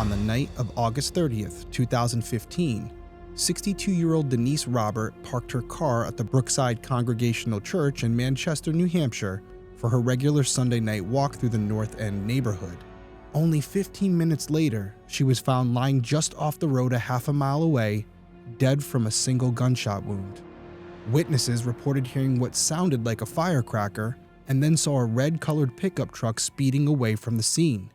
On the night of August 30th, 2015, 62-year-old Denise Robert parked her car at the Brookside Congregational Church in Manchester, New Hampshire for her regular Sunday night walk through the North End neighborhood. Only 15 minutes later, she was found lying just off the road a half a mile away, dead from a single gunshot wound. Witnesses reported hearing what sounded like a firecracker and then saw a red-colored pickup truck speeding away from the scene.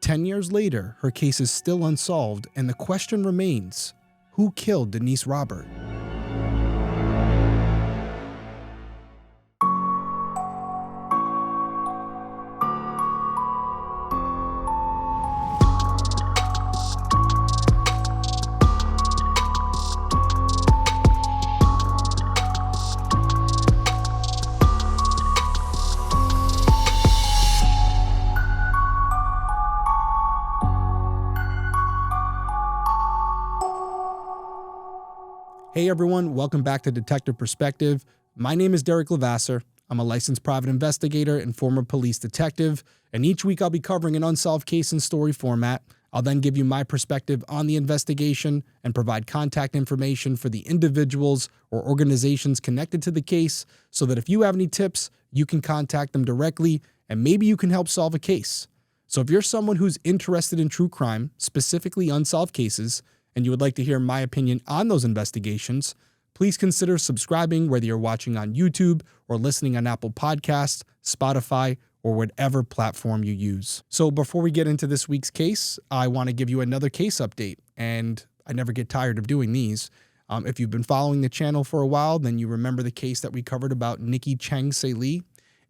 10 years later, her case is still unsolved, and the question remains, who killed Denise Robert? Hey everyone, welcome back to Detective Perspective. My name is Derrick Levasseur. I'm a licensed private investigator and former police detective, and each week I'll be covering an unsolved case in story format. I'll then give you my perspective on the investigation and provide contact information for the individuals or organizations connected to the case so that if you have any tips, you can contact them directly and maybe you can help solve a case. So if you're someone who's interested in true crime, specifically unsolved cases, and you would like to hear my opinion on those investigations, please consider subscribing whether you're watching on YouTube or listening on Apple Podcasts, Spotify, or whatever platform you use. So before we get into this week's case, I want to give you another case update, and I never get tired of doing these. If you've been following the channel for a while, then you remember the case that we covered about Nikki Cheng Se Lee.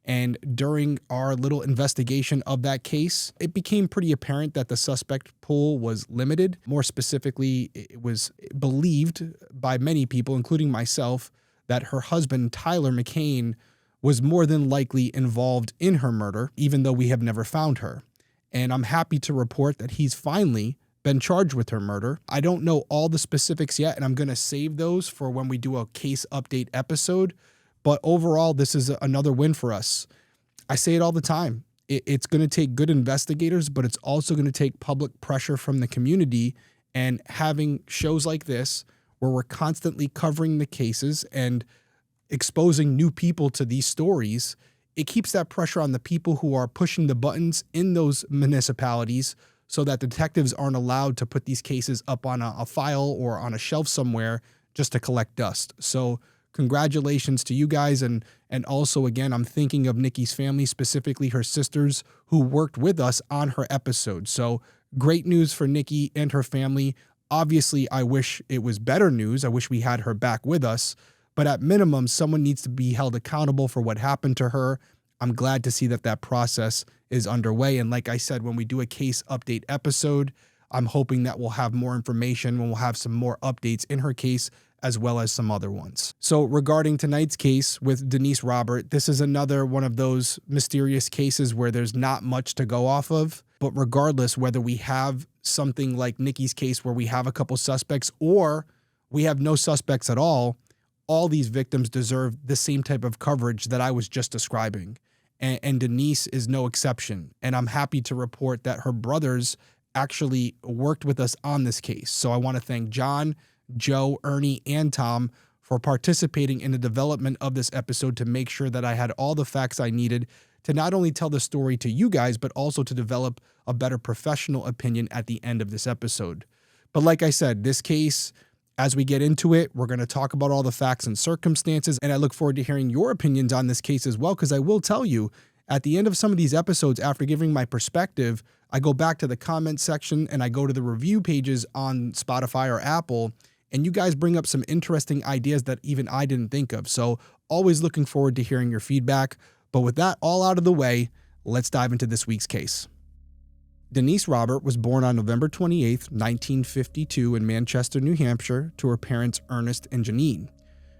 And during our little investigation of that case, it became pretty apparent that the suspect pool was limited. More specifically, it was believed by many people, including myself, that her husband, Tyler McCain, was more than likely involved in her murder, even though we have never found her. And I'm happy to report that he's finally been charged with her murder. I don't know all the specifics yet, and I'm going to save those for when we do a case update episode. But overall, this is another win for us. I say it all the time. It's going to take good investigators, but it's also going to take public pressure from the community, and having shows like this where we're constantly covering the cases and exposing new people to these stories, it keeps that pressure on the people who are pushing the buttons in those municipalities so that detectives aren't allowed to put these cases up on a file or on a shelf somewhere just to collect dust. So congratulations to you guys. And also, again, I'm thinking of Nikki's family, specifically her sisters who worked with us on her episode. So great news for Nikki and her family. Obviously, I wish it was better news. I wish we had her back with us. But at minimum, someone needs to be held accountable for what happened to her. I'm glad to see that that process is underway. And like I said, when we do a case update episode, I'm hoping that we'll have more information, when we'll have some more updates in her case, as well as some other ones. So regarding tonight's case with Denise Robert, this is another one of those mysterious cases where there's not much to go off of. But regardless, whether we have something like Nikki's case where we have a couple suspects or we have no suspects at all these victims deserve the same type of coverage that I was just describing. And Denise is no exception. And I'm happy to report that her brothers actually worked with us on this case. So I want to thank John, Joe, Ernie, and Tom for participating in the development of this episode to make sure that I had all the facts I needed to not only tell the story to you guys, but also to develop a better professional opinion at the end of this episode. But like I said, this case, as we get into it, we're going to talk about all the facts and circumstances, and I look forward to hearing your opinions on this case as well, because I will tell you, at the end of some of these episodes, after giving my perspective, I go back to the comment section and I go to the review pages on Spotify or Apple, and you guys bring up some interesting ideas that even I didn't think of. So always looking forward to hearing your feedback. But with that all out of the way, let's dive into this week's case. Denise Robert was born on November 28, 1952 in Manchester, New Hampshire, to her parents Ernest and Janine.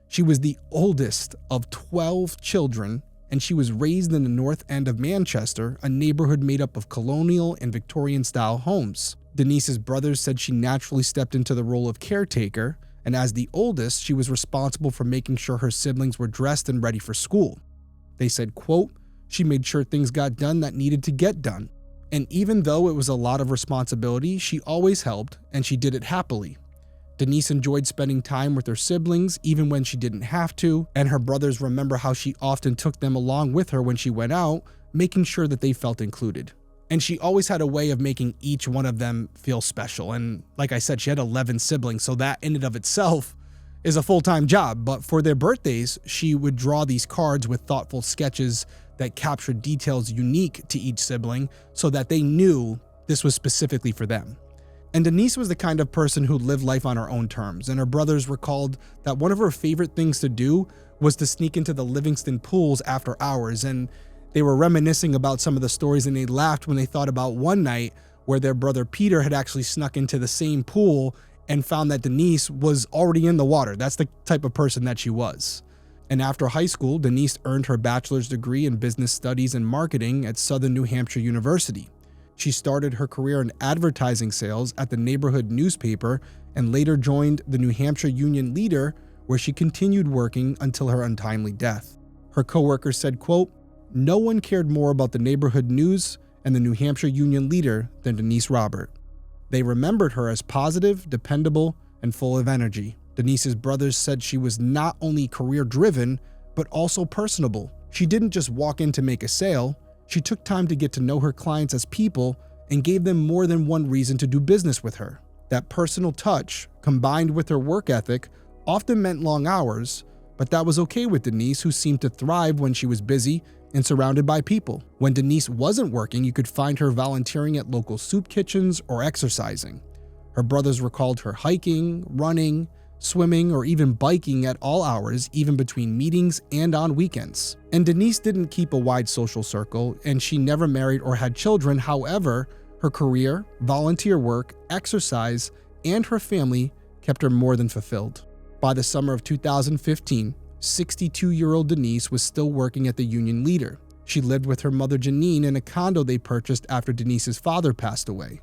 She was the oldest of 12 children, and she was raised in the North End of Manchester, a neighborhood made up of colonial and Victorian-style homes. Denise's brothers said she naturally stepped into the role of caretaker, and as the oldest, she was responsible for making sure her siblings were dressed and ready for school. They said, quote, "She made sure things got done that needed to get done," And even though it was a lot of responsibility, she always helped, and she did it happily. Denise enjoyed spending time with her siblings even when she didn't have to, and her brothers remember how she often took them along with her when she went out, making sure that they felt included. And she always had a way of making each one of them feel special. And like I said, she had 11 siblings, so that in and of itself is a full-time job. But for their birthdays, she would draw these cards with thoughtful sketches that captured details unique to each sibling so that they knew this was specifically for them. And Denise was the kind of person who lived life on her own terms, and her brothers recalled that one of her favorite things to do was to sneak into the Livingston pools after hours, and they were reminiscing about some of the stories, and they laughed when they thought about one night where their brother Peter had actually snuck into the same pool and found that Denise was already in the water. That's the type of person that she was. And after high school, Denise earned her bachelor's degree in business studies and marketing at Southern New Hampshire University. She started her career in advertising sales at the neighborhood newspaper and later joined the New Hampshire Union Leader, where she continued working until her untimely death. Her coworkers said, quote, "No one cared more about the neighborhood news and the New Hampshire Union Leader than Denise Robert. They remembered her as positive, dependable, and full of energy." Denise's brothers said she was not only career-driven, but also personable. She didn't just walk in to make a sale. She took time to get to know her clients as people and gave them more than one reason to do business with her. That personal touch, combined with her work ethic, often meant long hours, but that was okay with Denise, who seemed to thrive when she was busy and surrounded by people. When Denise wasn't working, you could find her volunteering at local soup kitchens or exercising. Her brothers recalled her hiking, running, swimming, or even biking at all hours, even between meetings and on weekends. And Denise didn't keep a wide social circle, and she never married or had children. However, her career, volunteer work, exercise, and her family kept her more than fulfilled. By the summer of 2015, 62-year-old Denise was still working at the Union Leader. She lived with her mother Janine in a condo they purchased after Denise's father passed away.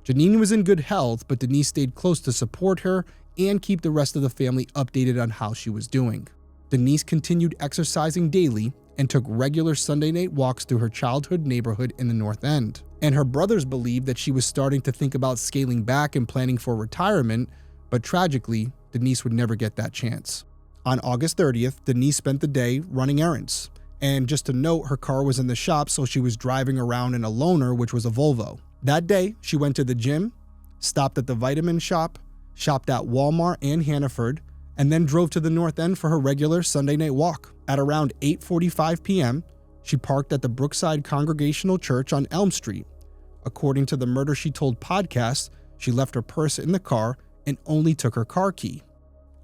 Janine was in good health, but Denise stayed close to support her and keep the rest of the family updated on how she was doing. Denise continued exercising daily and took regular Sunday night walks through her childhood neighborhood in the North End. And her brothers believed that she was starting to think about scaling back and planning for retirement, but tragically, Denise would never get that chance. On August 30th, Denise spent the day running errands. And just to note, her car was in the shop, so she was driving around in a loaner, which was a Volvo. That day, she went to the gym, stopped at the vitamin shop, shopped at Walmart and Hannaford, and then drove to the North End for her regular Sunday night walk. At around 8:45 p.m., she parked at the Brookside Congregational Church on Elm Street. According to the Murder She Told podcast, she left her purse in the car and only took her car key.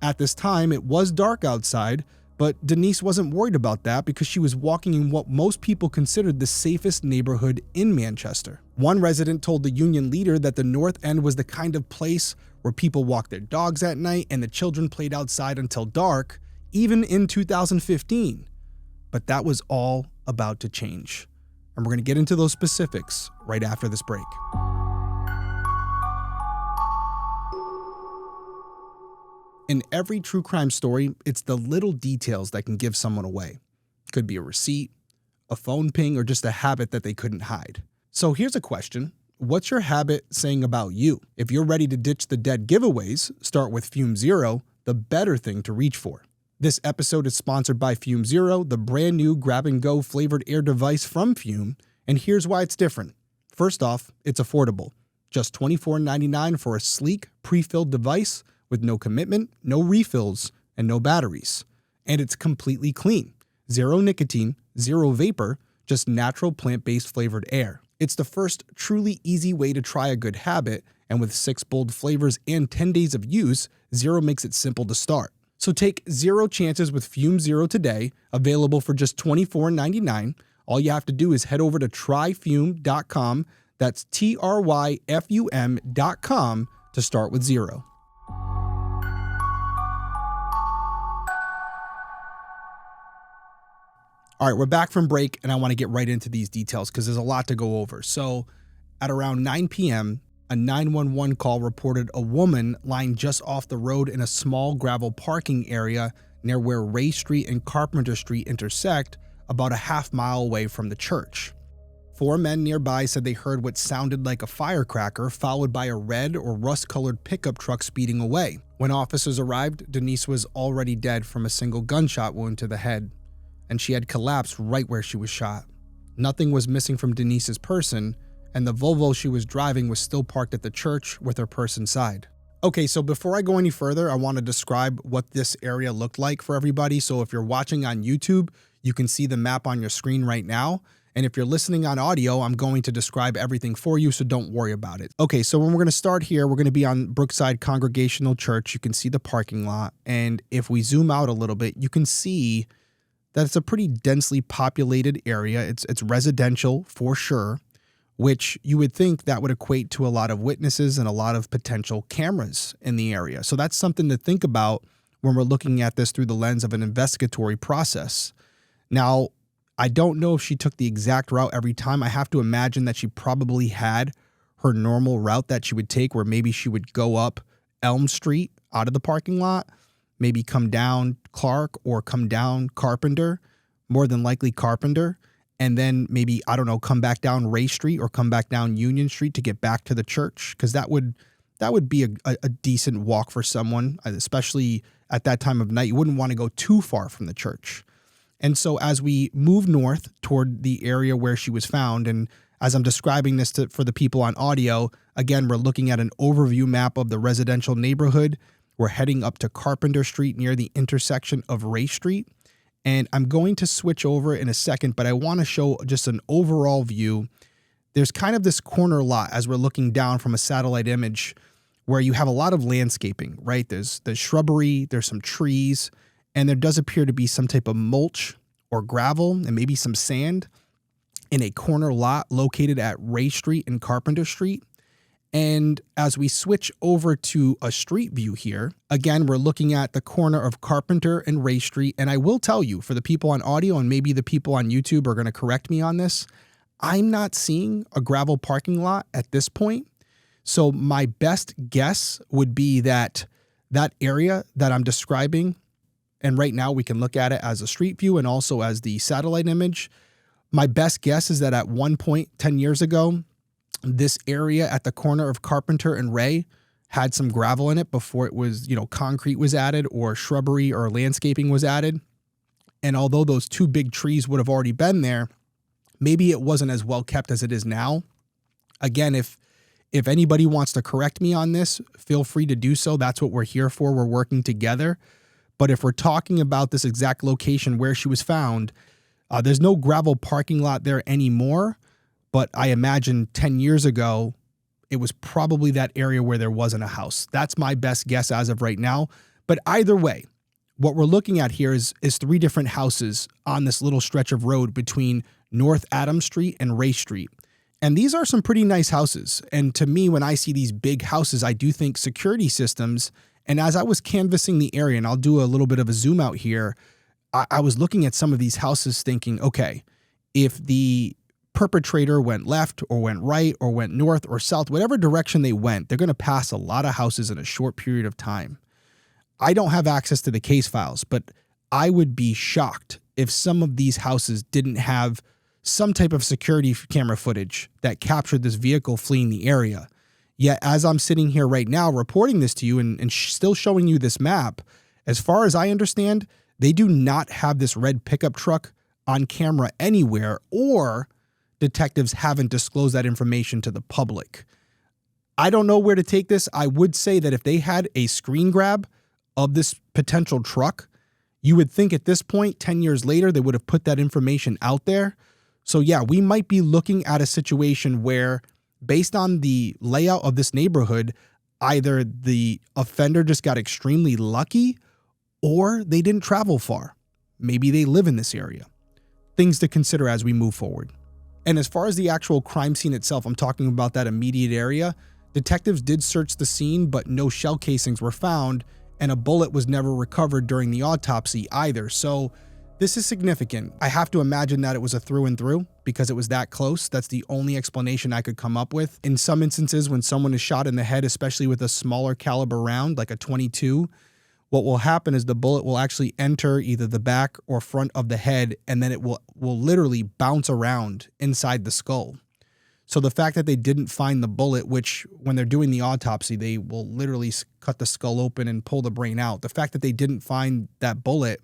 At this time, it was dark outside, but Denise wasn't worried about that because she was walking in what most people considered the safest neighborhood in Manchester. One resident told the Union Leader that the North End was the kind of place where people walked their dogs at night and the children played outside until dark, even in 2015. But that was all about to change. And we're going to get into those specifics right after this break. In every true crime story, it's the little details that can give someone away. It could be a receipt, a phone ping, or just a habit that they couldn't hide. So here's a question. What's your habit saying about you? If you're ready to ditch the dead giveaways, start with FUM Zero, the better thing to reach for. This episode is sponsored by FUM Zero, the brand new grab-and-go flavored air device from FUM, and here's why it's different. First off, it's affordable. Just $24.99 for a sleek, pre-filled device with no commitment, no refills, and no batteries. And it's completely clean. Zero nicotine, zero vapor, just natural plant-based flavored air. It's the first truly easy way to try a good habit, and with 6 bold flavors and 10 days of use, Zero makes it simple to start. So take 0 chances with FUM Zero today, available for just $24.99. All you have to do is head over to tryfum.com, that's tryfum.com, to start with Zero. All right, we're back from break, and I want to get right into these details because there's a lot to go over. So at around 9 p.m., a 911 call reported a woman lying just off the road in a small gravel parking area near where Ray Street and Carpenter Street intersect, about a half mile away from the church. 4 men nearby said they heard what sounded like a firecracker, followed by a red or rust-colored pickup truck speeding away. When officers arrived, Denise was already dead from a single gunshot wound to the head, and she had collapsed right where she was shot. Nothing was missing from Denise's person, and the Volvo she was driving was still parked at the church with her purse inside. Okay, so before I go any further, I want to describe what this area looked like for everybody. So if you're watching on YouTube, you can see the map on your screen right now. And if you're listening on audio, I'm going to describe everything for you, so don't worry about it. Okay, so when we're going to start here, we're going to be on Brookside Congregational Church. You can see the parking lot. And if we zoom out a little bit, you can see that it's a pretty densely populated area. It's residential for sure, which you would think that would equate to a lot of witnesses and a lot of potential cameras in the area. So that's something to think about when we're looking at this through the lens of an investigatory process. Now, I don't know if she took the exact route every time. I have to imagine that she probably had her normal route that she would take, where maybe she would go up Elm Street out of the parking lot, maybe come down Clark or come down Carpenter, more than likely Carpenter, and then maybe, I don't know, come back down Ray Street or come back down Union Street to get back to the church, because that would be a decent walk for someone, especially at that time of night. You wouldn't want to go too far from the church. And so as we move north toward the area where she was found, and as I'm describing this for the people on audio, again, we're looking at an overview map of the residential neighborhood. We're heading up to Carpenter Street near the intersection of Ray Street. And I'm going to switch over in a second, but I want to show just an overall view. There's kind of this corner lot as we're looking down from a satellite image where you have a lot of landscaping, right? There's shrubbery, there's some trees, and there does appear to be some type of mulch or gravel and maybe some sand in a corner lot located at Ray Street and Carpenter Street. And as we switch over to a street view here, again, we're looking at the corner of Carpenter and Ray Street. And I will tell you, for the people on audio, and maybe the people on YouTube are going to correct me on this, I'm not seeing a gravel parking lot at this point. So my best guess would be that that area that I'm describing, and right now we can look at it as a street view and also as the satellite image. My best guess is that at one point 10 years ago, this area at the corner of Carpenter and Ray had some gravel in it before it was, concrete was added or shrubbery or landscaping was added. And although those 2 big trees would have already been there, maybe it wasn't as well kept as it is now. Again, if anybody wants to correct me on this, feel free to do so. That's what we're here for. We're working together. But if we're talking about this exact location where she was found, there's no gravel parking lot there anymore. But I imagine 10 years ago, it was probably that area where there wasn't a house. That's my best guess as of right now. But either way, what we're looking at here is 3 different houses on this little stretch of road between North Adams Street and Ray Street. And these are some pretty nice houses. And to me, when I see these big houses, I do think security systems. And as I was canvassing the area, and I'll do a little bit of a zoom out here, I was looking at some of these houses thinking, okay, if the perpetrator went left or went right or went north or south, whatever direction they went, they're going to pass a lot of houses in a short period of time. I don't have access to the case files, but I would be shocked if some of these houses didn't have some type of security camera footage that captured this vehicle fleeing the area. Yet, as I'm sitting here right now reporting this to you and still showing you this map, as far as I understand, they do not have this red pickup truck on camera anywhere, or detectives haven't disclosed that information to the public. I don't know where to take this. I would say that if they had a screen grab of this potential truck, you would think at this point, 10 years later, they would have put that information out there. So yeah, we might be looking at a situation where, based on the layout of this neighborhood, either the offender just got extremely lucky or they didn't travel far. Maybe they live in this area. Things to consider as we move forward. And as far as the actual crime scene itself, I'm talking about that immediate area. Detectives did search the scene, but no shell casings were found, and a bullet was never recovered during the autopsy either. So this is significant. I have to imagine that it was a through and through because it was that close. That's the only explanation I could come up with. In some instances, when someone is shot in the head, especially with a smaller caliber round, like a .22, what will happen is the bullet will actually enter either the back or front of the head, and then it will literally bounce around inside the skull. So the fact that they didn't find the bullet, which when they're doing the autopsy, they will literally cut the skull open and pull the brain out. The fact that they didn't find that bullet,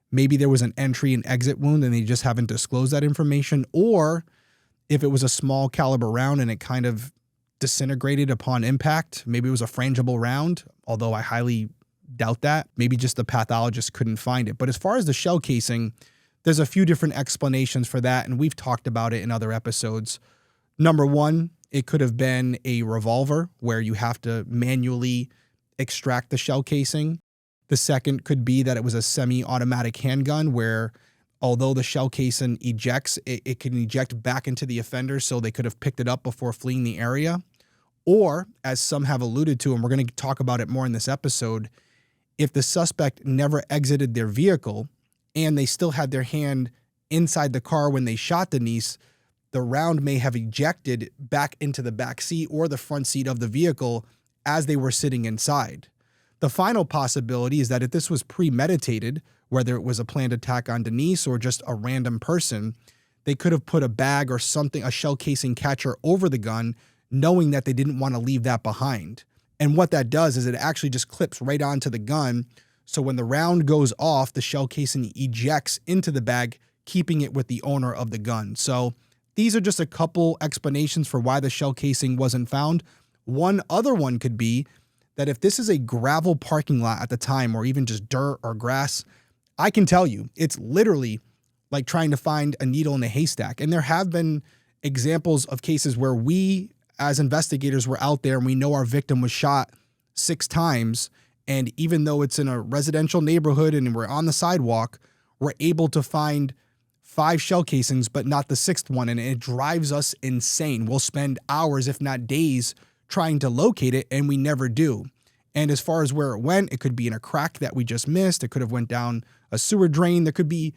maybe there was an entry and exit wound and they just haven't disclosed that information. Or if it was a small caliber round and it kind of disintegrated upon impact, maybe it was a frangible round, although I highly doubt that. Maybe just the pathologist couldn't find it. But as far as the shell casing, there's a few different explanations for that, and we've talked about it in other episodes. Number one, it could have been a revolver where you have to manually extract the shell casing. The second could be that it was a semi-automatic handgun where, although the shell casing ejects, it can eject back into the offender, so they could have picked it up before fleeing the area. Or, as some have alluded to, and we're going to talk about it more in this episode, if the suspect never exited their vehicle and they still had their hand inside the car when they shot Denise, the round may have ejected back into the back seat or the front seat of the vehicle as they were sitting inside. The final possibility is that if this was premeditated, whether it was a planned attack on Denise or just a random person, they could have put a bag or something, a shell casing catcher over the gun, knowing that they didn't want to leave that behind. And what that does is it actually just clips right onto the gun. So when the round goes off, the shell casing ejects into the bag, keeping it with the owner of the gun. So these are just a couple explanations for why the shell casing wasn't found. One other one could be that if this is a gravel parking lot at the time, or even just dirt or grass, I can tell you it's literally like trying to find a needle in a haystack. And there have been examples of cases where we as investigators were out there and we know our victim was shot 6 times. And even though it's in a residential neighborhood and we're on the sidewalk, we're able to find 5 shell casings, but not the 6th one. And it drives us insane. We'll spend hours, if not days, trying to locate it, and we never do. And as far as where it went, it could be in a crack that we just missed. It could have went down a sewer drain. There could be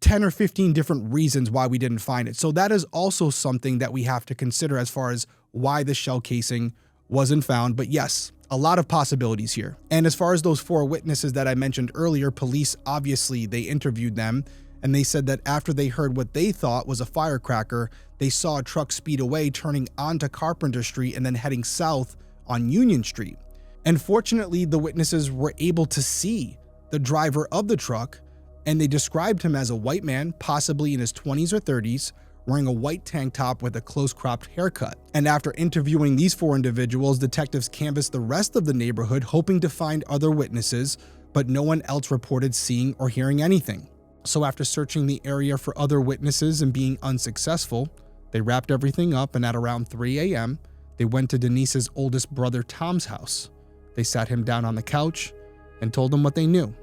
10 or 15 different reasons why we didn't find it. So that is also something that we have to consider as far as why the shell casing wasn't found. But yes, a lot of possibilities here. And as far as those 4 witnesses that I mentioned earlier, police, obviously, they interviewed them. And they said that after they heard what they thought was a firecracker, they saw a truck speed away, turning onto Carpenter Street and then heading south on Union Street. And fortunately, the witnesses were able to see the driver of the truck, and they described him as a white man, possibly in his 20s or 30s, wearing a white tank top with a close-cropped haircut. And after interviewing these 4 individuals, detectives canvassed the rest of the neighborhood, hoping to find other witnesses, but no one else reported seeing or hearing anything. So after searching the area for other witnesses and being unsuccessful, they wrapped everything up, and at around 3 a.m., they went to Denise's oldest brother Tom's house. They sat him down on the couch and told him what they knew,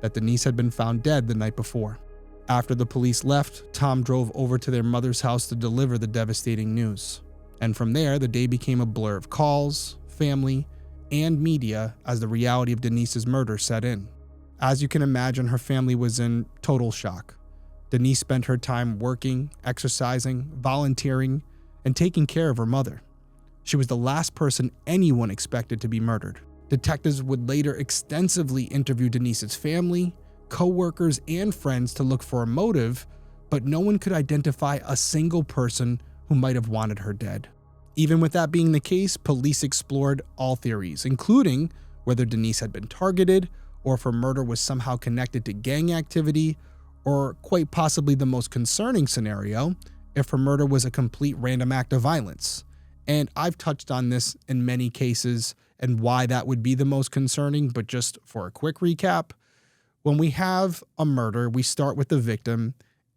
that Denise had been found dead the night before. After the police left, Tom drove over to their mother's house to deliver the devastating news. And from there, the day became a blur of calls, family, and media as the reality of Denise's murder set in. As you can imagine, her family was in total shock. Denise spent her time working, exercising, volunteering, and taking care of her mother. She was the last person anyone expected to be murdered. Detectives would later extensively interview Denise's family, co-workers, and friends to look for a motive, but no one could identify a single person who might have wanted her dead. Even with that being the case, police explored all theories, including whether Denise had been targeted, or if her murder was somehow connected to gang activity, or quite possibly the most concerning scenario, if her murder was a complete random act of violence. And I've touched on this in many cases and why that would be the most concerning, but just for a quick recap, when we have a murder, we start with the victim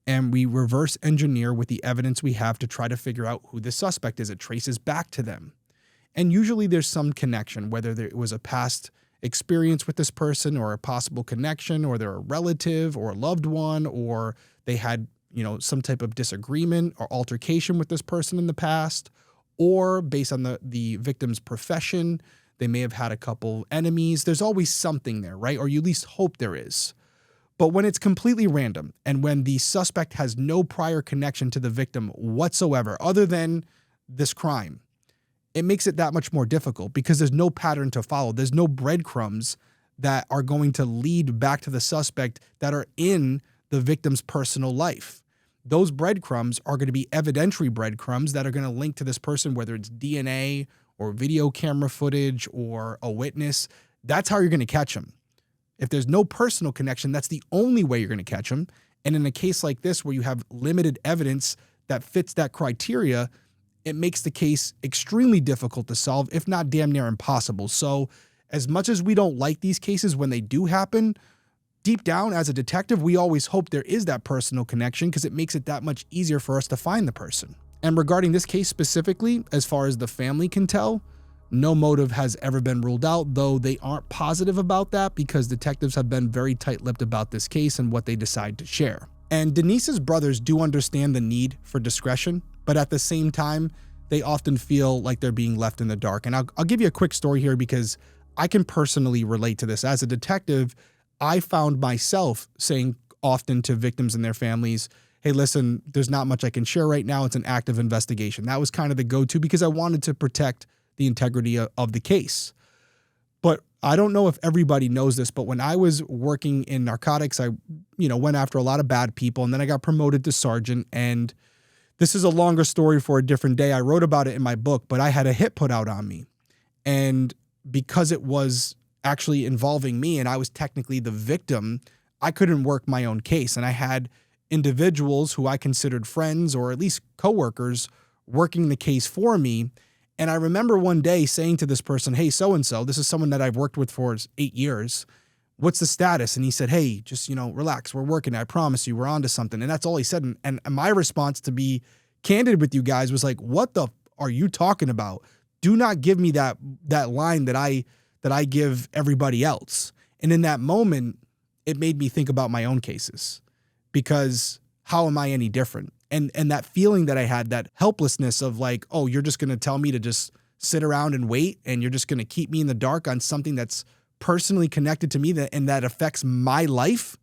and we reverse engineer with the evidence we have to try to figure out who the suspect is. It traces back to them. And usually there's some connection, whether it was a past experience with this person or a possible connection, or they're a relative or a loved one, or they had, some type of disagreement or altercation with this person in the past, or based on the victim's profession, they may have had a couple enemies. There's always something there, right? Or you at least hope there is. But when it's completely random and when the suspect has no prior connection to the victim whatsoever, other than this crime, it makes it that much more difficult because there's no pattern to follow. There's no breadcrumbs that are going to lead back to the suspect that are in the victim's personal life. Those breadcrumbs are going to be evidentiary breadcrumbs that are going to link to this person, whether it's DNA or video camera footage or a witness. That's how you're going to catch them. If there's no personal connection, that's the only way you're going to catch them. And in a case like this, where you have limited evidence that fits that criteria, it makes the case extremely difficult to solve, if not damn near impossible. So as much as we don't like these cases when they do happen, deep down as a detective, we always hope there is that personal connection because it makes it that much easier for us to find the person. And regarding this case specifically, as far as the family can tell, no motive has ever been ruled out, though they aren't positive about that because detectives have been very tight-lipped about this case and what they decide to share. And Denise's brothers do understand the need for discretion, but at the same time, they often feel like they're being left in the dark. And I'll give you a quick story here because I can personally relate to this. As a detective, I found myself saying often to victims and their families, hey, listen, there's not much I can share right now. It's an active investigation. That was kind of the go-to because I wanted to protect the integrity of the case. But I don't know if everybody knows this, but when I was working in narcotics, I went after a lot of bad people, and then I got promoted to sergeant. And this is a longer story for a different day. I wrote about it in my book, but I had a hit put out on me. And because it was actually involving me and I was technically the victim, I couldn't work my own case. And I had individuals who I considered friends or at least coworkers working the case for me. And I remember one day saying to this person, hey, so-and-so, this is someone that I've worked with for 8 years. What's the status? And he said, hey, just, relax. We're working. I promise you, we're onto something. And that's all he said. And my response, to be candid with you guys, was like, what the are you talking about? Do not give me that line that I give everybody else. And in that moment, it made me think about my own cases, because how am I any different? And that feeling that I had, that helplessness of like, oh, you're just going to tell me to just sit around and wait, and you're just going to keep me in the dark on something that's personally connected to me that affects my life.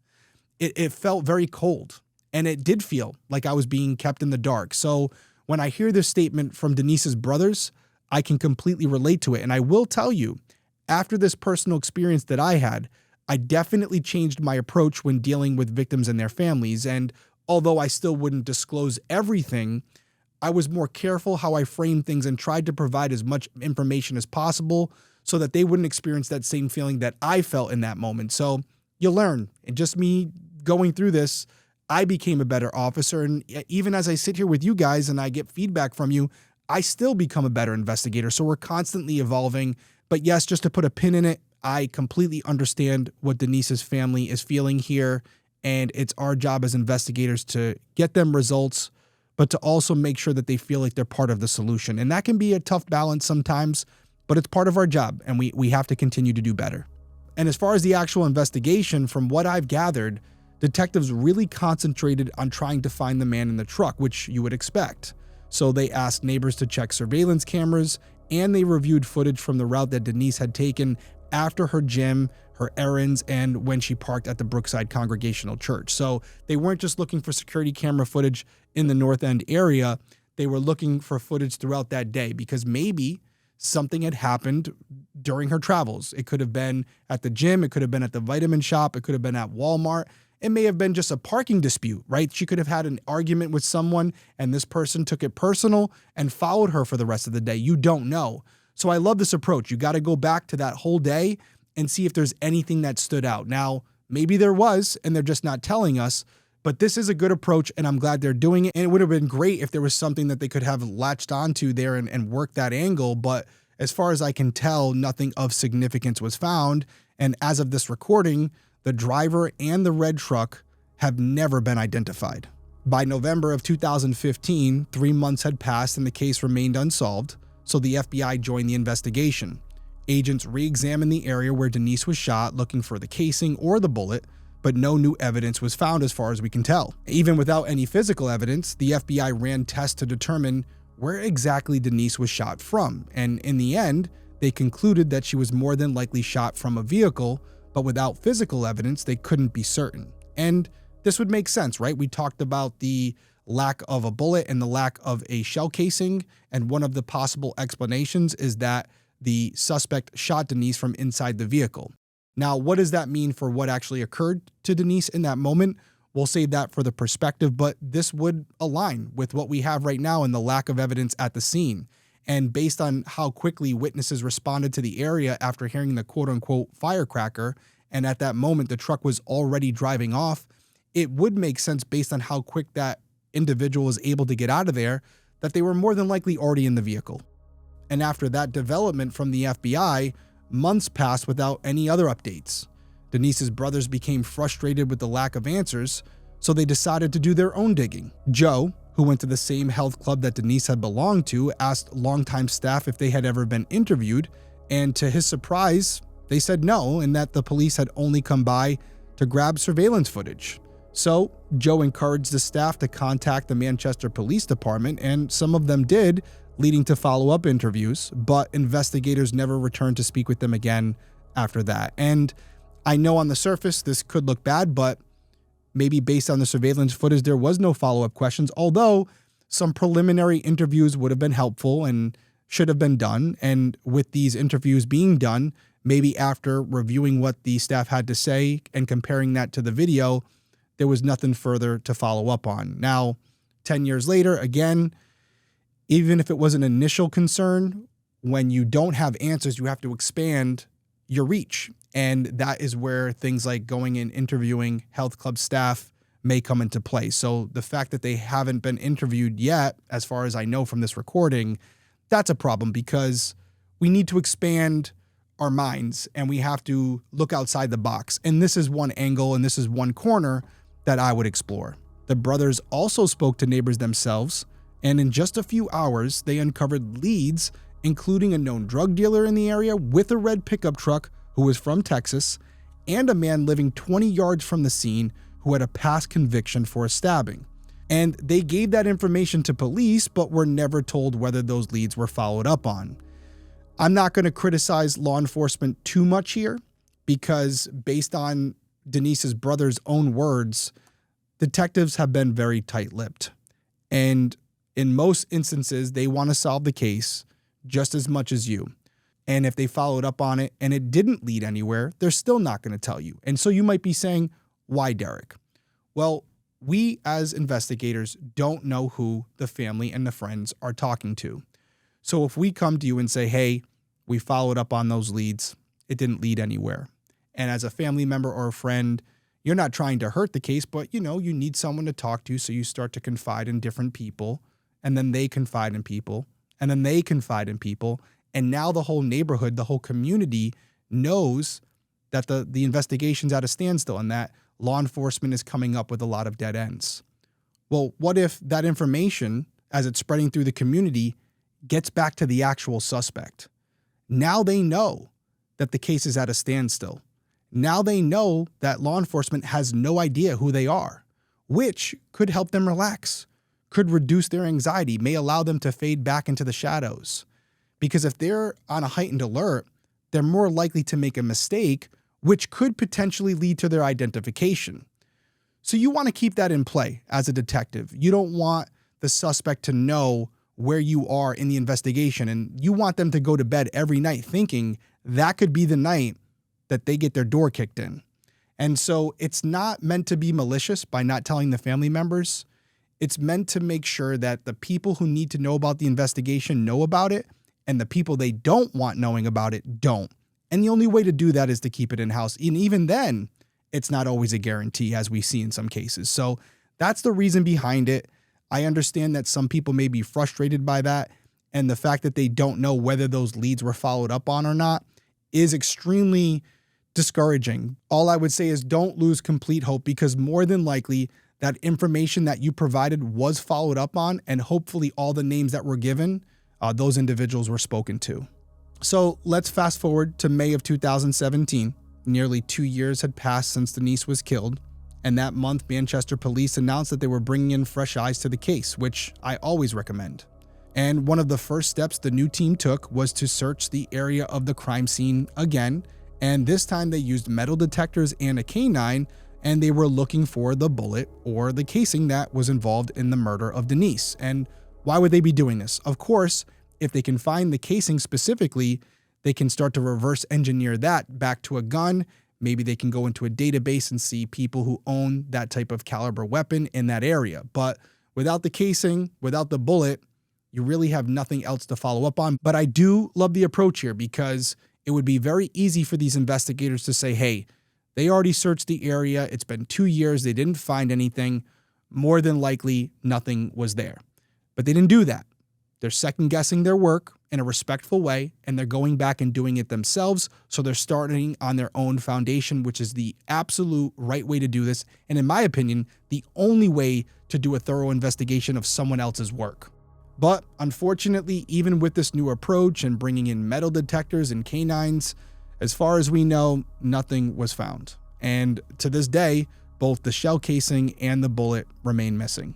It felt very cold, and it did feel like I was being kept in the dark. So when I hear this statement from Denise's brothers, I can completely relate to it. And I will tell you, after this personal experience that I had, I definitely changed my approach when dealing with victims and their families. And although I still wouldn't disclose everything, I was more careful how I framed things and tried to provide as much information as possible so that they wouldn't experience that same feeling that I felt in that moment. So you learn. And just me going through this, I became a better officer. And even as I sit here with you guys and I get feedback from you, I still become a better investigator. So we're constantly evolving. But yes, just to put a pin in it, I completely understand what Denise's family is feeling here. And it's our job as investigators to get them results, but to also make sure that they feel like they're part of the solution. And that can be a tough balance sometimes, but it's part of our job, and we have to continue to do better. And as far as the actual investigation, from what I've gathered, detectives really concentrated on trying to find the man in the truck, which you would expect. So they asked neighbors to check surveillance cameras, and they reviewed footage from the route that Denise had taken after her gym, her errands, and when she parked at the Brookside Congregational Church. So they weren't just looking for security camera footage in the North End area. They were looking for footage throughout that day because maybe something had happened during her travels. It could have been at the gym. It could have been at the vitamin shop. It could have been at Walmart. It may have been just a parking dispute, right? She could have had an argument with someone and this person took it personal and followed her for the rest of the day. You don't know. So I love this approach. You got to go back to that whole day and see if there's anything that stood out. Now, maybe there was, and they're just not telling us, but this is a good approach, and I'm glad they're doing it. And it would have been great if there was something that they could have latched onto there and work that angle. But as far as I can tell, nothing of significance was found. And as of this recording, the driver and the red truck have never been identified. By November of 2015, 3 months had passed and the case remained unsolved, so the FBI joined the investigation. Agents re-examined the area where Denise was shot, looking for the casing or the bullet, but no new evidence was found as far as we can tell. Even without any physical evidence, the FBI ran tests to determine where exactly Denise was shot from, and in the end, they concluded that she was more than likely shot from a vehicle, but without physical evidence, they couldn't be certain. And this would make sense, right? We talked about the lack of a bullet and the lack of a shell casing, and one of the possible explanations is that the suspect shot Denise from inside the vehicle. Now, what does that mean for what actually occurred to Denise in that moment? We'll save that for the perspective, but this would align with what we have right now and the lack of evidence at the scene. And based on how quickly witnesses responded to the area after hearing the quote-unquote firecracker, and at that moment the truck was already driving off, it would make sense based on how quick that individual was able to get out of there that they were more than likely already in the vehicle. And after that development from the FBI, months passed without any other updates. Denise's brothers became frustrated with the lack of answers, so they decided to do their own digging. Joe, who went to the same health club that Denise had belonged to, asked longtime staff if they had ever been interviewed, and to his surprise, they said no, and that the police had only come by to grab surveillance footage. So Joe encouraged the staff to contact the Manchester Police Department, and some of them did, leading to follow-up interviews, but investigators never returned to speak with them again after that. And I know on the surface this could look bad, but maybe based on the surveillance footage, there was no follow-up questions, although some preliminary interviews would have been helpful and should have been done. And with these interviews being done, maybe after reviewing what the staff had to say and comparing that to the video, there was nothing further to follow up on. Now, 10 years later, again, even if it was an initial concern, when you don't have answers, you have to expand your reach. And that is where things like going and interviewing health club staff may come into play. So the fact that they haven't been interviewed yet, as far as I know from this recording, that's a problem because we need to expand our minds and we have to look outside the box. And this is one angle and this is one corner that I would explore. The brothers also spoke to neighbors themselves, and in just a few hours, they uncovered leads, including a known drug dealer in the area with a red pickup truck who was from Texas, and a man living 20 yards from the scene who had a past conviction for a stabbing. And they gave that information to police, but were never told whether those leads were followed up on. I'm not going to criticize law enforcement too much here, because based on Denise's brother's own words, detectives have been very tight-lipped. And in most instances, they want to solve the case just as much as you. And if they followed up on it and it didn't lead anywhere, they're still not going to tell you. And so you might be saying, why, Derrick? Well, we as investigators don't know who the family and the friends are talking to. So if we come to you and say, hey, we followed up on those leads, it didn't lead anywhere. And as a family member or a friend, you're not trying to hurt the case, but you need someone to talk to. So you start to confide in different people, and then they confide in people, and then they confide in people. And now the whole neighborhood, the whole community knows that the investigation's at a standstill and that law enforcement is coming up with a lot of dead ends. Well, what if that information, as it's spreading through the community, gets back to the actual suspect? Now they know that the case is at a standstill. Now they know that law enforcement has no idea who they are, which could help them relax, could reduce their anxiety, may allow them to fade back into the shadows. Because if they're on a heightened alert, they're more likely to make a mistake, which could potentially lead to their identification. So you want to keep that in play as a detective. You don't want the suspect to know where you are in the investigation, and you want them to go to bed every night thinking that could be the night that they get their door kicked in. And so it's not meant to be malicious by not telling the family members. It's meant to make sure that the people who need to know about the investigation know about it, and the people they don't want knowing about it don't. And the only way to do that is to keep it in-house. And even then, it's not always a guarantee, as we see in some cases. So that's the reason behind it. I understand that some people may be frustrated by that, and the fact that they don't know whether those leads were followed up on or not is extremely discouraging. All I would say is don't lose complete hope, because more than likely that information that you provided was followed up on, and hopefully all the names that were given, those individuals were spoken to. So let's fast forward to May of 2017. Nearly 2 years had passed since Denise was killed, and that month Manchester police announced that they were bringing in fresh eyes to the case, which I always recommend. And one of the first steps the new team took was to search the area of the crime scene again, and this time they used metal detectors and a canine, and they were looking for the bullet or the casing that was involved in the murder of Denise. And why would they be doing this? Of course, if they can find the casing specifically, they can start to reverse engineer that back to a gun, maybe they can go into a database and see people who own that type of caliber weapon in that area. But without the casing, without the bullet, you really have nothing else to follow up on. But I do love the approach here because it would be very easy for these investigators to say, hey, they already searched the area. It's been 2 years. They didn't find anything. More than likely, nothing was there. But they didn't do that. They're second guessing their work in a respectful way, and they're going back and doing it themselves. So they're starting on their own foundation, which is the absolute right way to do this. And in my opinion, the only way to do a thorough investigation of someone else's work. But unfortunately, even with this new approach and bringing in metal detectors and canines, as far as we know, nothing was found. And to this day, both the shell casing and the bullet remain missing.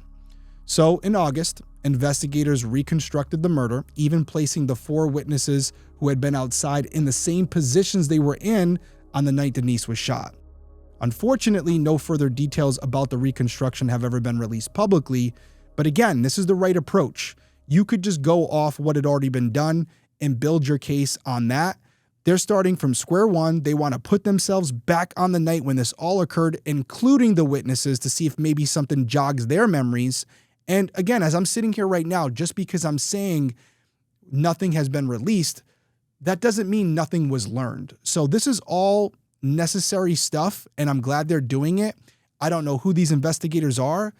So in August, investigators reconstructed the murder, even placing the 4 witnesses who had been outside in the same positions they were in on the night Denise was shot. Unfortunately, no further details about the reconstruction have ever been released publicly, but again, this is the right approach. You could just go off what had already been done and build your case on that. They're starting from square one. They want to put themselves back on the night when this all occurred, including the witnesses, to see if maybe something jogs their memories. And again, as I'm sitting here right now, just because I'm saying nothing has been released, that doesn't mean nothing was learned. So this is all necessary stuff, and I'm glad they're doing it. I don't know who these investigators are,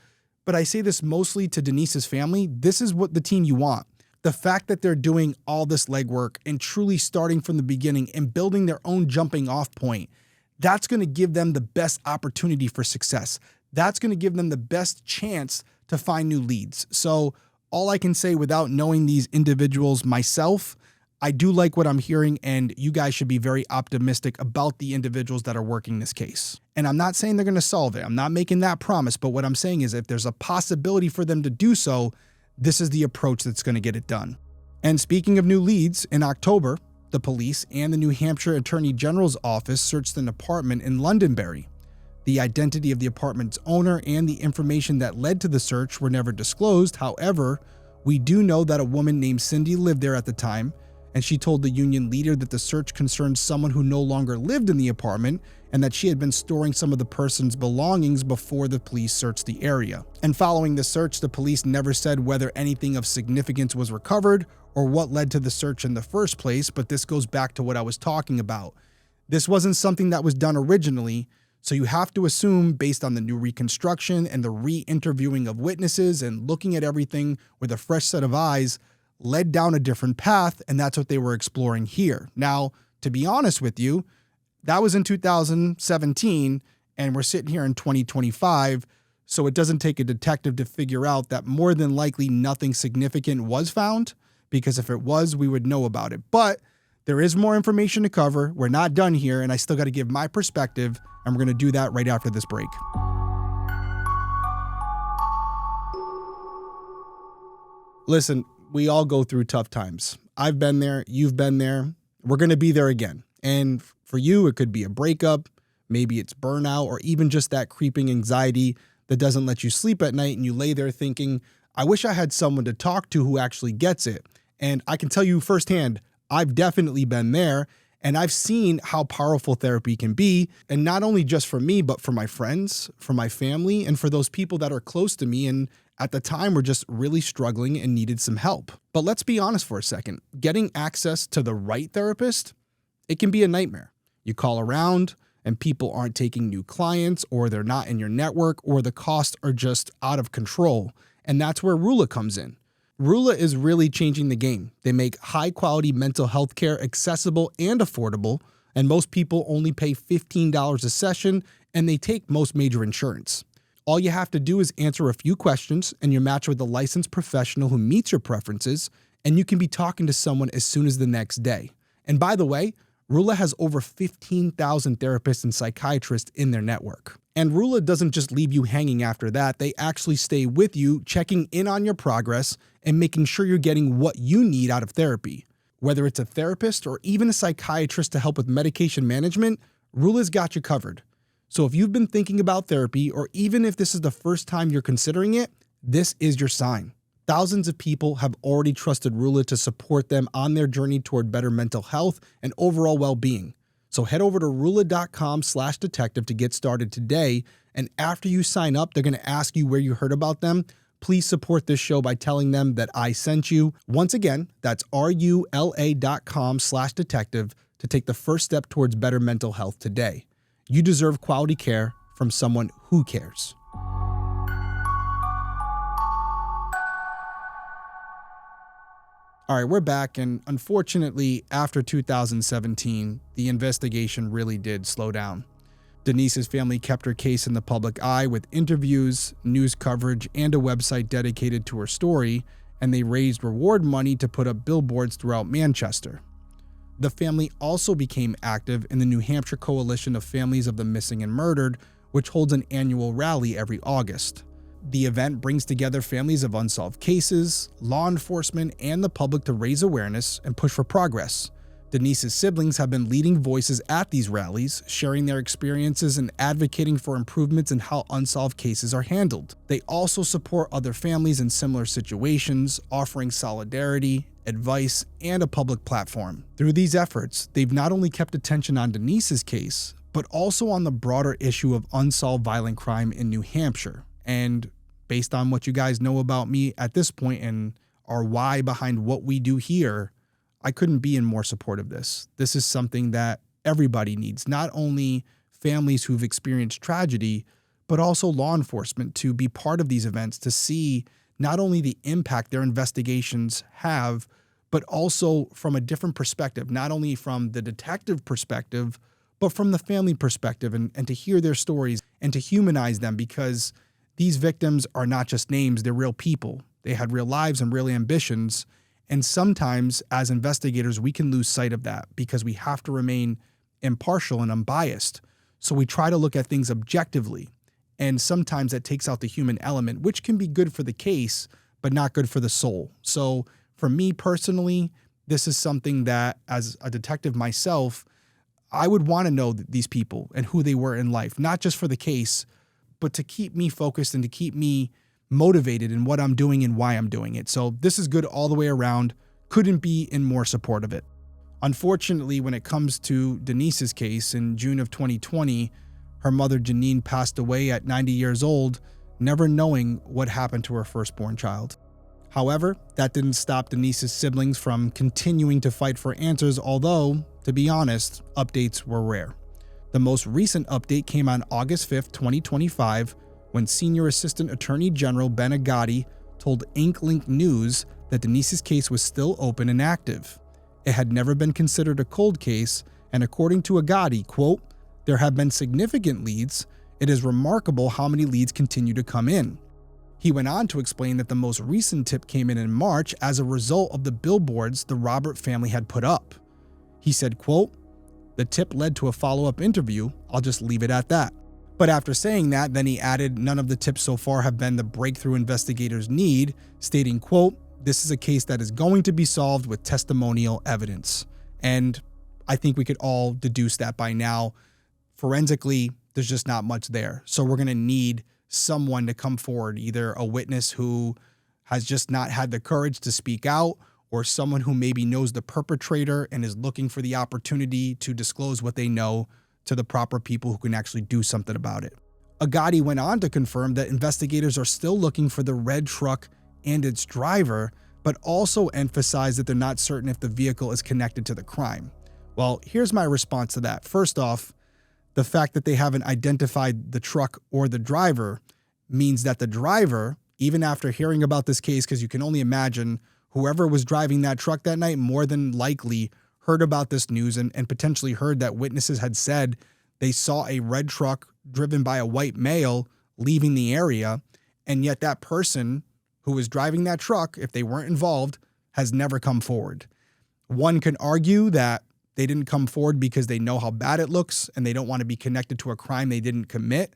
but I say this mostly to Denise's family. This is what the team you want. The fact that they're doing all this legwork and truly starting from the beginning and building their own jumping off point, that's going to give them the best opportunity for success. That's going to give them the best chance to find new leads. So all I can say without knowing these individuals myself, I do like what I'm hearing, and you guys should be very optimistic about the individuals that are working this case. And I'm not saying they're going to solve it. I'm not making that promise, but what I'm saying is if there's a possibility for them to do so, this is the approach that's going to get it done. And speaking of new leads, in October, the police and the New Hampshire Attorney General's office searched an apartment in Londonderry. The identity of the apartment's owner and the information that led to the search were never disclosed. However, we do know that a woman named Cindy lived there at the time, and she told the union leader that the search concerned someone who no longer lived in the apartment and that she had been storing some of the person's belongings before the police searched the area. And following the search, the police never said whether anything of significance was recovered or what led to the search in the first place, but this goes back to what I was talking about. This wasn't something that was done originally, so you have to assume, based on the new reconstruction and the re-interviewing of witnesses and looking at everything with a fresh set of eyes, led down a different path, and that's what they were exploring here. Now, to be honest with you, that was in 2017, and we're sitting here in 2025, so it doesn't take a detective to figure out that more than likely nothing significant was found, because if it was, we would know about it. But there is more information to cover. We're not done here, and I still got to give my perspective, and we're going to do that right after this break. Listen, we all go through tough times. I've been there. You've been there. We're going to be there again. And for you, it could be a breakup. Maybe it's burnout or even just that creeping anxiety that doesn't let you sleep at night. And you lay there thinking, I wish I had someone to talk to who actually gets it. And I can tell you firsthand, I've definitely been there. And I've seen how powerful therapy can be. And not only just for me, but for my friends, for my family, and for those people that are close to me. And at the time, were just really struggling and needed some help. But let's be honest for a second. Getting access to the right therapist, it can be a nightmare. You call around and people aren't taking new clients, or they're not in your network, or the costs are just out of control. And that's where Rula comes in. Rula is really changing the game. They make high-quality mental health care accessible and affordable, and most people only pay $15 a session, and they take most major insurance. All you have to do is answer a few questions, and you're matched with a licensed professional who meets your preferences, and you can be talking to someone as soon as the next day. And by the way, Rula has over 15,000 therapists and psychiatrists in their network. And Rula doesn't just leave you hanging after that. They actually stay with you, checking in on your progress and making sure you're getting what you need out of therapy. Whether it's a therapist or even a psychiatrist to help with medication management, Rula's got you covered. So if you've been thinking about therapy, or even if this is the first time you're considering it, this is your sign. Thousands of people have already trusted Rula to support them on their journey toward better mental health and overall well-being. So head over to rula.com/detective to get started today. And after you sign up, they're going to ask you where you heard about them. Please support this show by telling them that I sent you. Once again, that's rula.com/detective to take the first step towards better mental health today. You deserve quality care from someone who cares. All right, we're back, and unfortunately, after 2017, the investigation really did slow down. Denise's family kept her case in the public eye with interviews, news coverage, and a website dedicated to her story, and they raised reward money to put up billboards throughout Manchester. The family also became active in the New Hampshire Coalition of Families of the Missing and Murdered, which holds an annual rally every August. The event brings together families of unsolved cases, law enforcement, and the public to raise awareness and push for progress. Denise's siblings have been leading voices at these rallies, sharing their experiences and advocating for improvements in how unsolved cases are handled. They also support other families in similar situations, offering solidarity, advice, and a public platform. Through these efforts, they've not only kept attention on Denise's case, but also on the broader issue of unsolved violent crime in New Hampshire. And based on what you guys know about me at this point and our why behind what we do here, I couldn't be in more support of this. This is something that everybody needs, not only families who've experienced tragedy, but also law enforcement to be part of these events, to see not only the impact their investigations have, but also from a different perspective, not only from the detective perspective, but from the family perspective, and to hear their stories and to humanize them, because these victims are not just names, they're real people. They had real lives and real ambitions. And sometimes as investigators, we can lose sight of that because we have to remain impartial and unbiased. So we try to look at things objectively. And sometimes that takes out the human element, which can be good for the case, but not good for the soul. So for me personally, this is something that as a detective myself, I would want to know these people and who they were in life, not just for the case, but to keep me focused and to keep me motivated in what I'm doing and why I'm doing it. So this is good all the way around. Couldn't be in more support of it. Unfortunately, when it comes to Denise's case, in June of 2020, her mother Janine passed away at 90 years old, never knowing what happened to her firstborn child. However, that didn't stop Denise's siblings from continuing to fight for answers, although, to be honest, updates were rare. The most recent update came on August 5th, 2025, when Senior Assistant Attorney General Ben Agati told Inklink News that Denise's case was still open and active. It had never been considered a cold case, and according to Agati, quote, "There have been significant leads. It is remarkable how many leads continue to come in." He went on to explain that the most recent tip came in March as a result of the billboards the Robert family had put up. He said, quote, "The tip led to a follow-up interview. I'll just leave it at that." But after saying that, then he added, none of the tips so far have been the breakthrough investigators need, stating, quote, "This is a case that is going to be solved with testimonial evidence." And I think we could all deduce that by now. Forensically, there's just not much there. So we're going to need someone to come forward, either a witness who has just not had the courage to speak out, or someone who maybe knows the perpetrator and is looking for the opportunity to disclose what they know to the proper people who can actually do something about it. Agati went on to confirm that investigators are still looking for the red truck and its driver, but also emphasized that they're not certain if the vehicle is connected to the crime. Well, here's my response to that. First off, the fact that they haven't identified the truck or the driver means that the driver, even after hearing about this case, because you can only imagine whoever was driving that truck that night more than likely heard about this news and potentially heard that witnesses had said they saw a red truck driven by a white male leaving the area, and yet that person who was driving that truck, if they weren't involved, has never come forward. One can argue that they didn't come forward because they know how bad it looks and they don't want to be connected to a crime they didn't commit.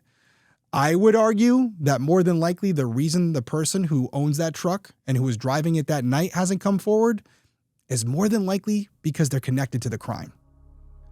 I would argue that more than likely the reason the person who owns that truck and who was driving it that night hasn't come forward is more than likely because they're connected to the crime.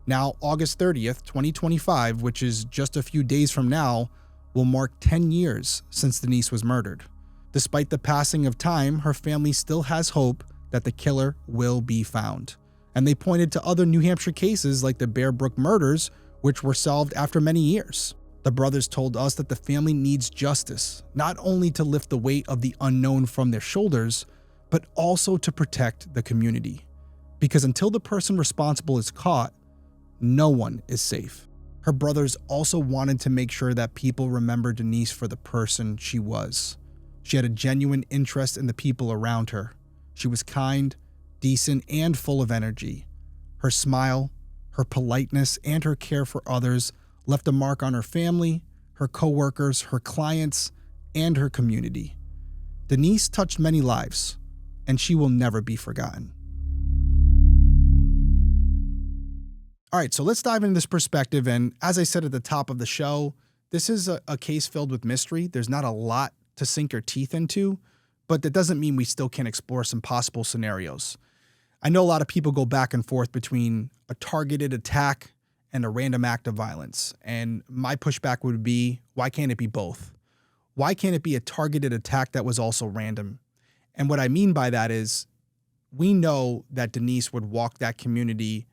Now, August 30th, 2025, which is just a few days from now, will mark 10 years since Denise was murdered. Despite the passing of time, her family still has hope that the killer will be found. And they pointed to other New Hampshire cases like the Bear Brook murders, which were solved after many years. The brothers told us that the family needs justice, not only to lift the weight of the unknown from their shoulders, but also to protect the community. Because until the person responsible is caught, no one is safe. Her brothers also wanted to make sure that people remember Denise for the person she was. She had a genuine interest in the people around her. She was kind, decent, and full of energy. Her smile, her politeness, and her care for others left a mark on her family, her coworkers, her clients, and her community. Denise touched many lives, and she will never be forgotten. All right, so let's dive into this perspective. And as I said at the top of the show, this is a case filled with mystery. There's not a lot to sink your teeth into, but that doesn't mean we still can't explore some possible scenarios. I know a lot of people go back and forth between a targeted attack and a random act of violence. And my pushback would be, why can't it be both? Why can't it be a targeted attack that was also random? And what I mean by that is, we know that Denise would walk that community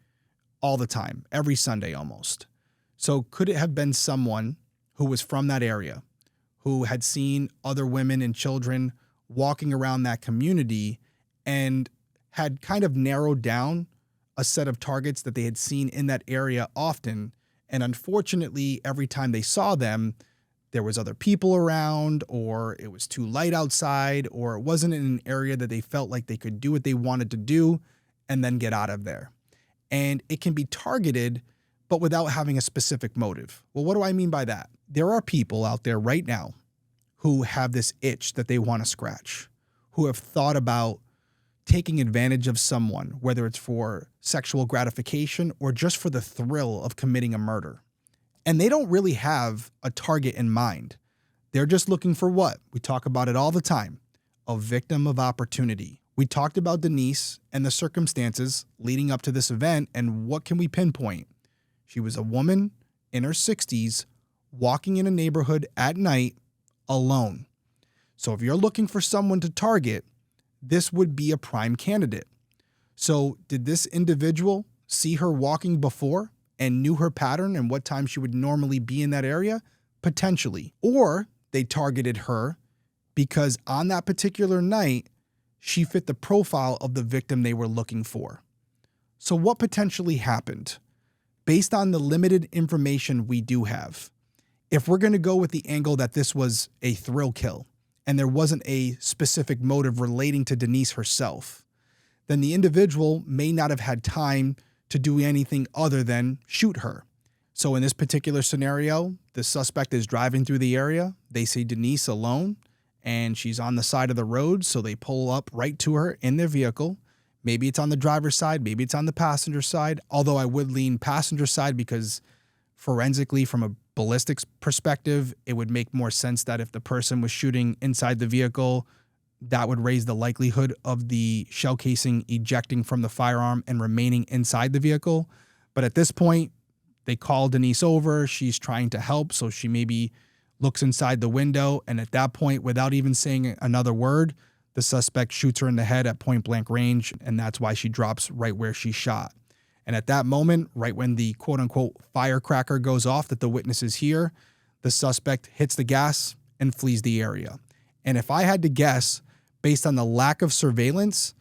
all the time, every Sunday almost. So could it have been someone who was from that area, who had seen other women and children walking around that community and had kind of narrowed down a set of targets that they had seen in that area often? And unfortunately, every time they saw them, there was other people around, or it was too light outside, or it wasn't in an area that they felt like they could do what they wanted to do and then get out of there. And it can be targeted, but without having a specific motive. Well, what do I mean by that? There are people out there right now who have this itch that they want to scratch, who have thought about taking advantage of someone, whether it's for sexual gratification or just for the thrill of committing a murder. And they don't really have a target in mind. They're just looking for what? We talk about it all the time, a victim of opportunity. We talked about Denise and the circumstances leading up to this event, and what can we pinpoint? She was a woman in her 60s walking in a neighborhood at night alone. So if you're looking for someone to target, this would be a prime candidate. So did this individual see her walking before and knew her pattern and what time she would normally be in that area? Potentially. Or they targeted her because on that particular night, she fit the profile of the victim they were looking for. So what potentially happened? Based on the limited information we do have, if we're going to go with the angle that this was a thrill kill and there wasn't a specific motive relating to Denise herself, then the individual may not have had time to do anything other than shoot her. So in this particular scenario, the suspect is driving through the area. They see Denise alone, and she's on the side of the road, so they pull up right to her in their vehicle. Maybe it's on the driver's side, maybe it's on the passenger side, although I would lean passenger side because forensically, from a ballistics perspective, it would make more sense that if the person was shooting inside the vehicle, that would raise the likelihood of the shell casing ejecting from the firearm and remaining inside the vehicle. But at this point, they call Denise over, she's trying to help, so she maybe looks inside the window, and at that point, without even saying another word, the suspect shoots her in the head at point blank range, and that's why she drops right where she shot. And at that moment, right when the quote unquote firecracker goes off that the witnesses hear, the suspect hits the gas and flees the area. And if I had to guess, based on the lack of surveillance,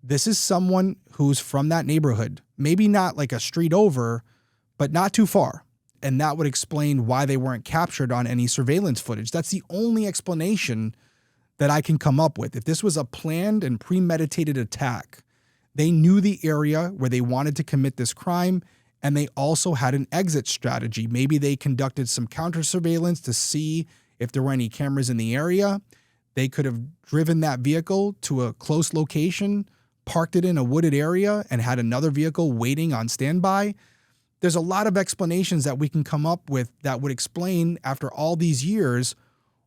this is someone who's from that neighborhood, maybe not like a street over, but not too far. And that would explain why they weren't captured on any surveillance footage. That's the only explanation that I can come up with. If this was a planned and premeditated attack, they knew the area where they wanted to commit this crime, and they also had an exit strategy. Maybe they conducted some counter surveillance to see if there were any cameras in the area. They could have driven that vehicle to a close location, parked it in a wooded area, and had another vehicle waiting on standby. There's a lot of explanations that we can come up with that would explain, after all these years,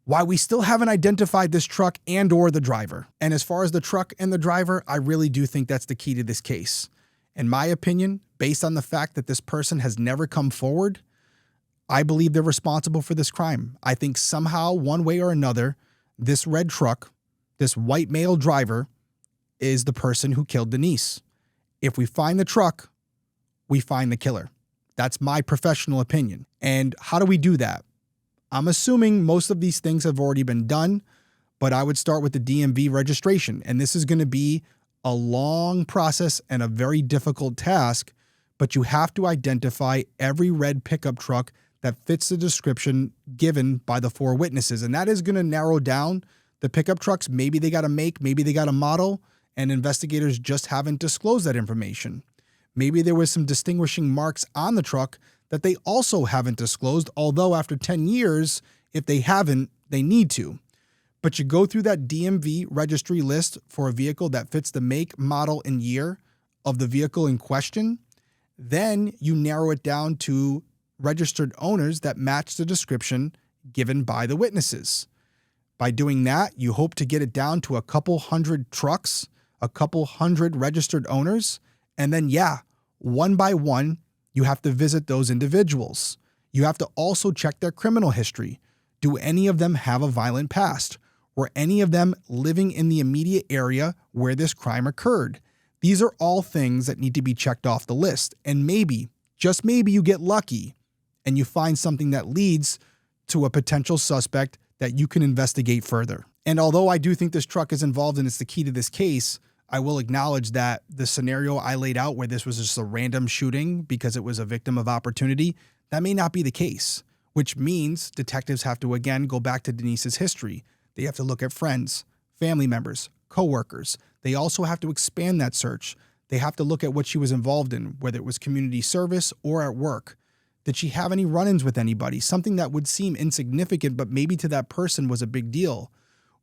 why we still haven't identified this truck and or the driver. And as far as the truck and the driver, I really do think that's the key to this case. In my opinion, based on the fact that this person has never come forward, I believe they're responsible for this crime. I think somehow, one way or another, this red truck, this white male driver, is the person who killed Denise. If we find the truck, we find the killer. That's my professional opinion. And how do we do that? I'm assuming most of these things have already been done, but I would start with the DMV registration. And this is going to be a long process and a very difficult task, but you have to identify every red pickup truck that fits the description given by the 4 witnesses. And that is going to narrow down the pickup trucks. Maybe they got a make, maybe they got a model, and investigators just haven't disclosed that information. Maybe there was some distinguishing marks on the truck that they also haven't disclosed, although after 10 years, if they haven't, they need to. But you go through that DMV registry list for a vehicle that fits the make, model, and year of the vehicle in question. Then you narrow it down to registered owners that match the description given by the witnesses. By doing that, you hope to get it down to a couple hundred trucks, a couple hundred registered owners, and then one by one, you have to visit those individuals. You have to also check their criminal history. Do any of them have a violent past? Were any of them living in the immediate area where this crime occurred? These are all things that need to be checked off the list. And maybe, just maybe, you get lucky and you find something that leads to a potential suspect that you can investigate further. And although I do think this truck is involved and it's the key to this case, I will acknowledge that the scenario I laid out where this was just a random shooting because it was a victim of opportunity, that may not be the case, which means detectives have to again go back to Denise's history. They have to look at friends, family members, coworkers. They also have to expand that search. They have to look at what she was involved in, whether it was community service or at work. Did she have any run-ins with anybody? Something that would seem insignificant, but maybe to that person was a big deal.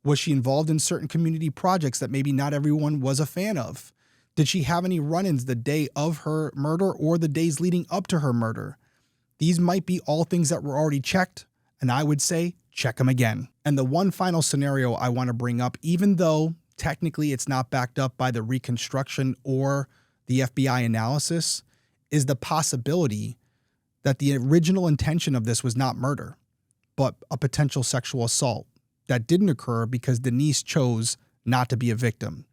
Was she involved in certain community projects that maybe not everyone was a fan of? Did she have any run-ins the day of her murder or the days leading up to her murder? These might be all things that were already checked, and I would say check them again. And the one final scenario I want to bring up, even though technically it's not backed up by the reconstruction or the FBI analysis, is the possibility that the original intention of this was not murder, but a potential sexual assault that didn't occur because Denise chose not to be a victim.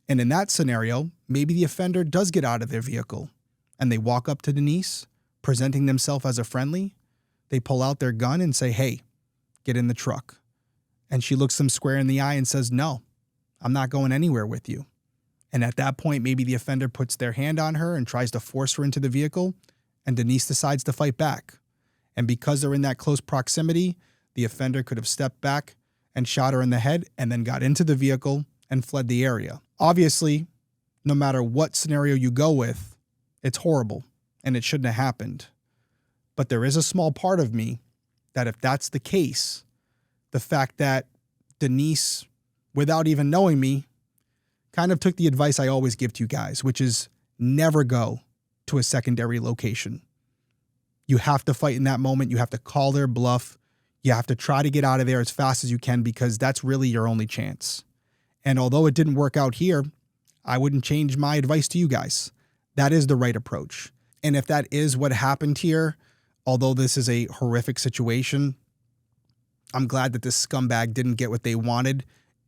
And in that scenario, maybe the offender does get out of their vehicle and they walk up to Denise, presenting themselves as a friendly. They pull out their gun and say, "Hey, get in the truck." And she looks them square in the eye and says, "No, I'm not going anywhere with you." And at that point, maybe the offender puts their hand on her and tries to force her into the vehicle, and Denise decides to fight back. And because they're in that close proximity, the offender could have stepped back and shot her in the head and then got into the vehicle and fled the area. Obviously, no matter what scenario you go with, it's horrible and it shouldn't have happened. But there is a small part of me that if that's the case, the fact that Denise, without even knowing me, kind of took the advice I always give to you guys, which is never go to a secondary location. You have to fight in that moment. You have to call their bluff. You have to try to get out of there as fast as you can because that's really your only chance. And although it didn't work out here, I wouldn't change my advice to you guys. That is the right approach. And if that is what happened here, although this is a horrific situation, I'm glad that this scumbag didn't get what they wanted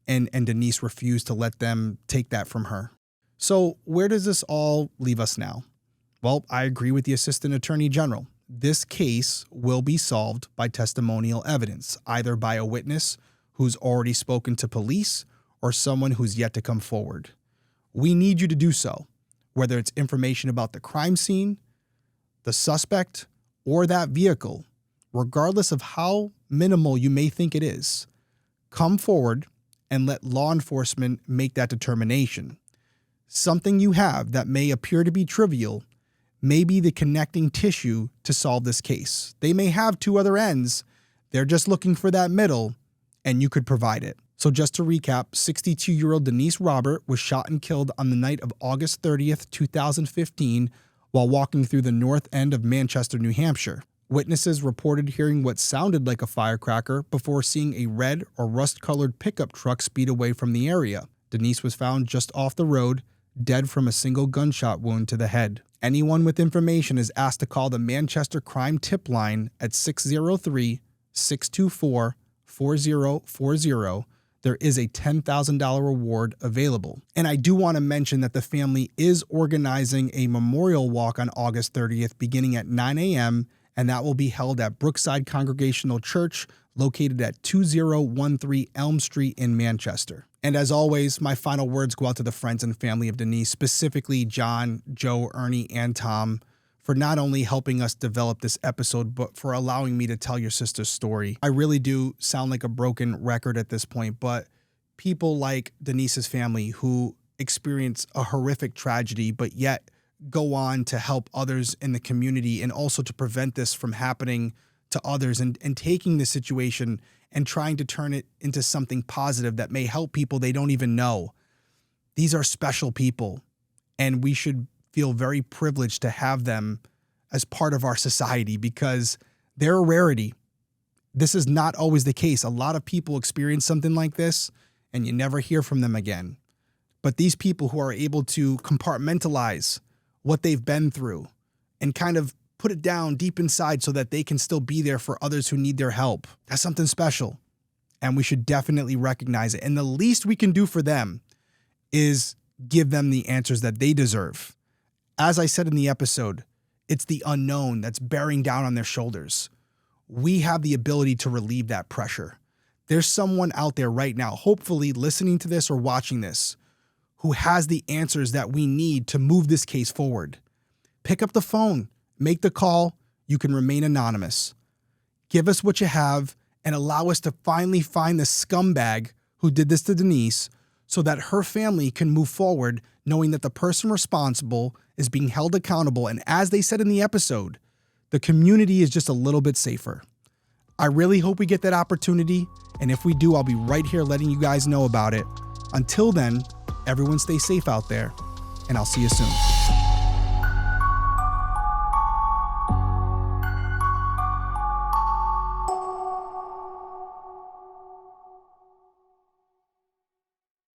and Denise refused to let them take that from her. So where does this all leave us now? Well, I agree with the Assistant Attorney General. This case will be solved by testimonial evidence, either by a witness who's already spoken to police or someone who's yet to come forward. We need you to do so, whether it's information about the crime scene, the suspect, or that vehicle, regardless of how minimal you may think it is. Come forward and let law enforcement make that determination. Something you have that may appear to be trivial may be the connecting tissue to solve this case. They may have two other ends. They're just looking for that middle, and you could provide it. So just to recap, 62-year-old Denise Robert was shot and killed on the night of August 30th, 2015, while walking through the north end of Manchester, New Hampshire. Witnesses reported hearing what sounded like a firecracker before seeing a red or rust-colored pickup truck speed away from the area. Denise was found just off the road, dead from a single gunshot wound to the head. Anyone with information is asked to call the Manchester Crime Tip Line at 603-624-4040. there is a $10,000 reward available. And I do want to mention that the family is organizing a memorial walk on August 30th beginning at 9 a.m., and that will be held at Brookside Congregational Church, located at 2013 Elm Street in Manchester. And as always, my final words go out to the friends and family of Denise, specifically John, Joe, Ernie, and Tom, for not only helping us develop this episode, but for allowing me to tell your sister's story. I really do sound like a broken record at this point, but people like Denise's family who experience a horrific tragedy, but yet go on to help others in the community and also to prevent this from happening to others, and taking the situation and trying to turn it into something positive that may help people they don't even know. These are special people, and we should feel very privileged to have them as part of our society because they're a rarity. This is not always the case. A lot of people experience something like this and you never hear from them again. But these people who are able to compartmentalize what they've been through and kind of put it down deep inside so that they can still be there for others who need their help, that's something special. And we should definitely recognize it. And the least we can do for them is give them the answers that they deserve. As I said in the episode, it's the unknown that's bearing down on their shoulders. We have the ability to relieve that pressure. There's someone out there right now, hopefully listening to this or watching this, who has the answers that we need to move this case forward. Pick up the phone, make the call. You can remain anonymous. Give us what you have and allow us to finally find the scumbag who did this to Denise so that her family can move forward knowing that the person responsible is being held accountable. And as they said in the episode, the community is just a little bit safer. I really hope we get that opportunity. And if we do, I'll be right here letting you guys know about it. Until then, everyone stay safe out there, and I'll see you soon.